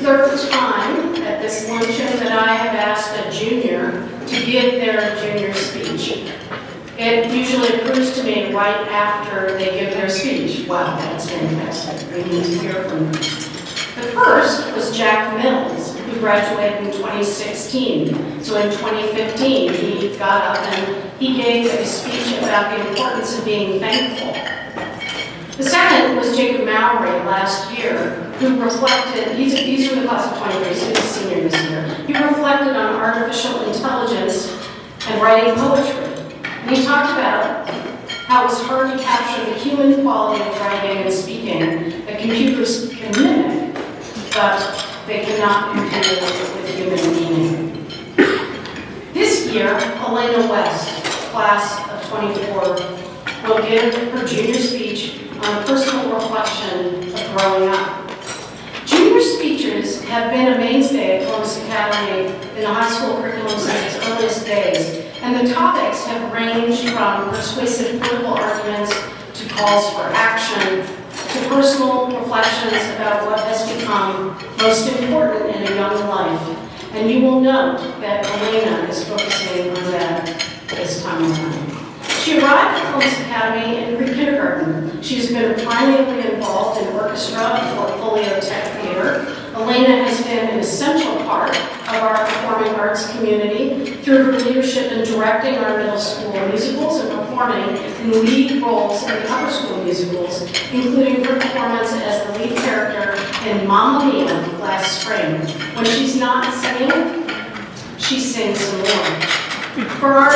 third time at this luncheon that I have asked a junior to give their junior speech. It usually occurs to me right after they give their speech. Wow, that's fantastic. We need to hear from them. The first was Jack Mills, who graduated in 2016. So in 2015, he got up and he gave a speech about the importance of being thankful. The second was Jacob Mowry last year, who reflected, he's from the class of 23, so he's a senior this year. He reflected on artificial intelligence and writing poetry. And he talked about how it's hard to capture the human quality of writing and speaking that computers can mimic, but they cannot compare with human meaning. This year, Alaina West, class of 24, will give her junior speech on personal reflection of growing up. Junior speeches have been a mainstay at Columbus Academy in the high school curriculum since its earliest days, and the topics have ranged from persuasive political arguments to calls for action to personal reflections about what has become most important in a young life. And you will note that Alaina is focusing on that this time around. She arrived at Columbus Academy in pre-kindergarten. She's been primarily involved in orchestra, portfolio tech theater. Alaina has been an essential part of our performing arts community through her leadership in directing our middle school musicals and performing in lead roles in the upper school musicals, including her performance as the lead character in Mamma Mia last spring. When she's not singing, she sings some more. For our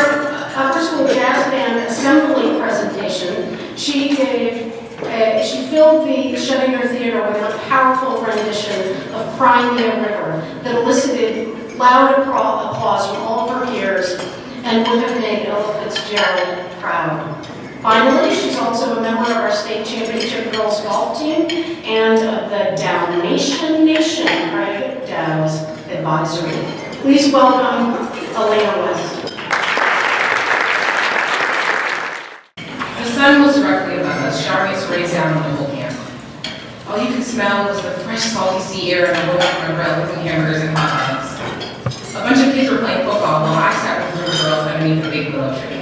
upper school jazz band assembly presentation, she filled the Sheddinger Theater with a powerful rendition of Cry Me a River that elicited loud applause from all of her peers and would have made Ella Fitzgerald proud. Finally, she's also a member of our state championship girls golf team and of the Dalmatian Nation Private Dows Advisory. Please welcome Alaina West. The sun was directly above us, showering its rays down on the whole camp. All you could smell was the fresh, salty sea air and a roll from a grill with hamburgers and hot dogs. A bunch of kids were playing football while I sat with little girls underneath a big willow tree.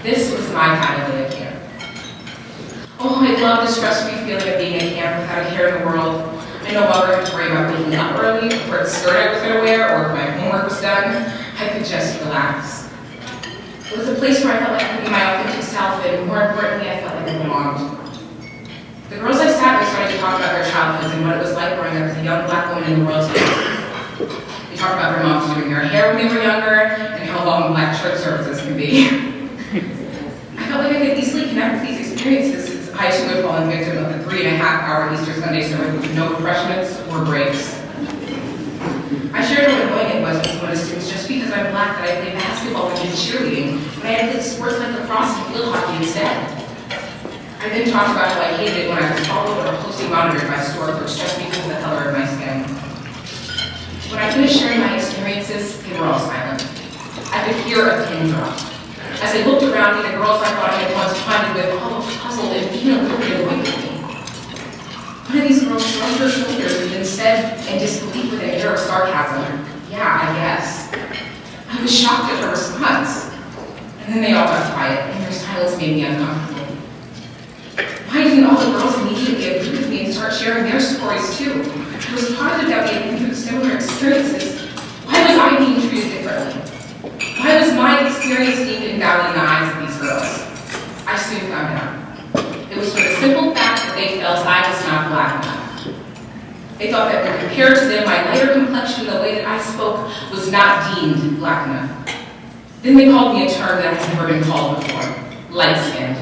This was my kind of day of camp. Oh, I love the stress-free feeling of being at camp without a care in the world. I no longer had to worry about waking up early, or the skirt I was going to wear, or if my homework was done. I could just relax. It was a place where I felt like I could be my authentic self, and more importantly, I felt like I belonged. The girls I sat with started to talk about their childhoods and what it was like growing up as a young black woman in the world today. They talked about their moms doing their hair when they were younger, and how long black church services can be. I felt like I could easily connect with these experiences since I too had fallen victim of the 3.5-hour Easter Sunday service with no refreshments or breaks. I shared how annoying it was with some of the students just because I'm black that I played basketball and did cheerleading, when I had played sports like lacrosse and field hockey instead. I then talked about how I hated it when I was followed or closely monitored by store clerks just because of the color of my skin. When I finished sharing my experiences, they were all silent. I could hear a pin drop. As I looked around me, the girls I thought I had once bonded with all looked puzzled and vehemently avoided me. One of these girls shrugged her shoulders and then said in disbelief with an air of sarcasm, "Yeah, I guess." I was shocked at her response. And then they all got quiet, and their silence made me uncomfortable. Why didn't all the girls immediately agree with me and start sharing their stories too? I was positive that we had been through similar experiences. Why was I being treated differently? Why was my experience deemed invalid in the eyes of these girls? I soon found out. It was for the simple fact that they felt I was not black enough. They thought that when compared to them, my lighter complexion and the way that I spoke was not deemed black enough. Then they called me a term that had never been called before, light-skinned.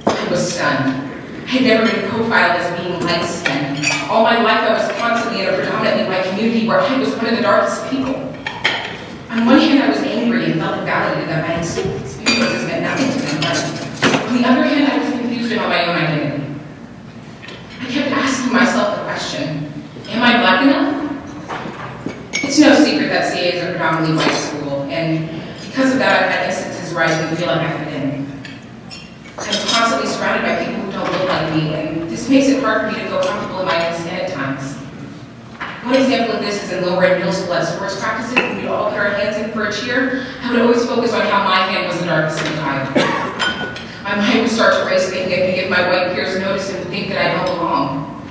I was stunned. I had never been profiled as being light-skinned. All my life I was constantly in a predominantly white community where I was one of the darkest people. On one hand, I was angry and felt invalidated that my experiences meant nothing to them, but on the other hand, I was confused about my own identity. I kept asking myself the question, am I black enough? It's no secret that CA is a predominantly white school, and because of that, I've had instances where I didn't feel like I fit in. I'm constantly surrounded by people who don't look like me, and this makes it hard for me to feel comfortable in my own skin at times. One example of this is in lower and middle school at sports practices, when we'd all put our hands in for a cheer, I would always focus on how my hand was the darkest in the aisle. My mind would start to race thinking I could give my white peers notice and think that I don't belong.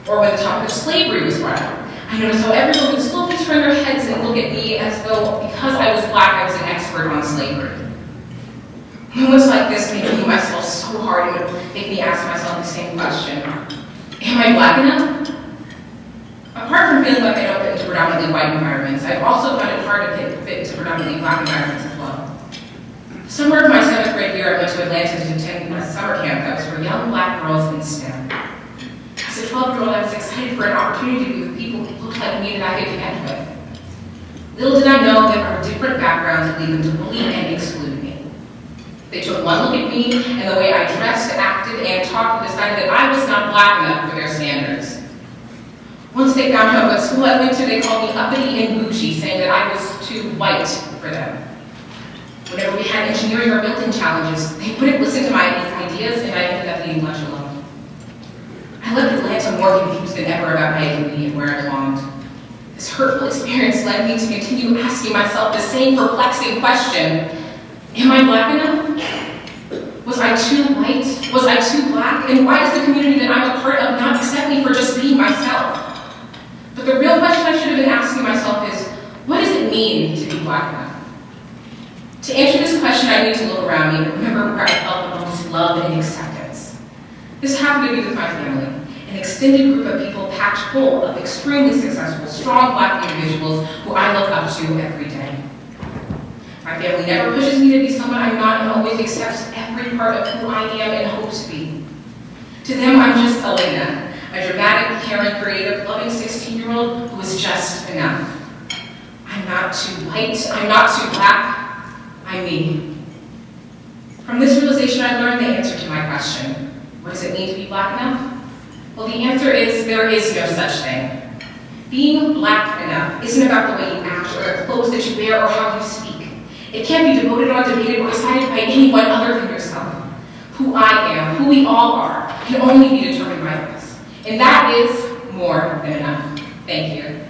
Or when the topic of slavery was brought up, I noticed how everyone would slowly turn their heads and look at me as though because I was black, I was an expert on slavery. Moments like this made me myself so hard and would make me ask myself the same question. Am I black enough? Apart from feeling like I don't fit into predominantly white environments, I've also found it hard to fit into predominantly black environments as well. The summer of my 7th grade year, I went to Atlanta to attend a summer camp that was for young black girls in STEM. As a 12-year-old, I was excited for an opportunity to be with people who looked like me that I could connect with. Little did I know that our different backgrounds would lead them to bully and exclude me. They took one look at me and the way I dressed, acted, and talked and decided that I was not black enough for their standards. Once they found out what school I went to, they called me uppity and bougie, saying that I was too white for them. Whenever we had engineering or building challenges, they wouldn't listen to my ideas, and I ended up eating lunch alone. I left Atlanta more confused than ever about my identity and where I belonged. This hurtful experience led me to continue asking myself the same perplexing question: am I black enough? Was I too white? Was I too black? And why does the community that I'm a part of not accept me for just being myself? But the real question I should have been asking myself is, what does it mean to be black enough? To answer this question, I need to look around me and remember where I felt the most love and acceptance. This happened to be with my family, an extended group of people packed full of extremely successful, strong black individuals who I look up to every day. My family never pushes me to be someone I'm not and always accepts every part of who I am and hope to be. To them, I'm just Alaina, a dramatic, caring, creative, loving 16-year-old who is just enough. I'm not too white, I'm not too black, I'm me. From this realization, I learned the answer to my question. What does it mean to be black enough? Well, the answer is there is no such thing. Being black enough isn't about the way you act or the clothes that you wear or how you speak. It can't be devoted on, debated, or decided by anyone other than yourself. Who I am, who we all are, can only be determined by us. And that is more than enough. Thank you.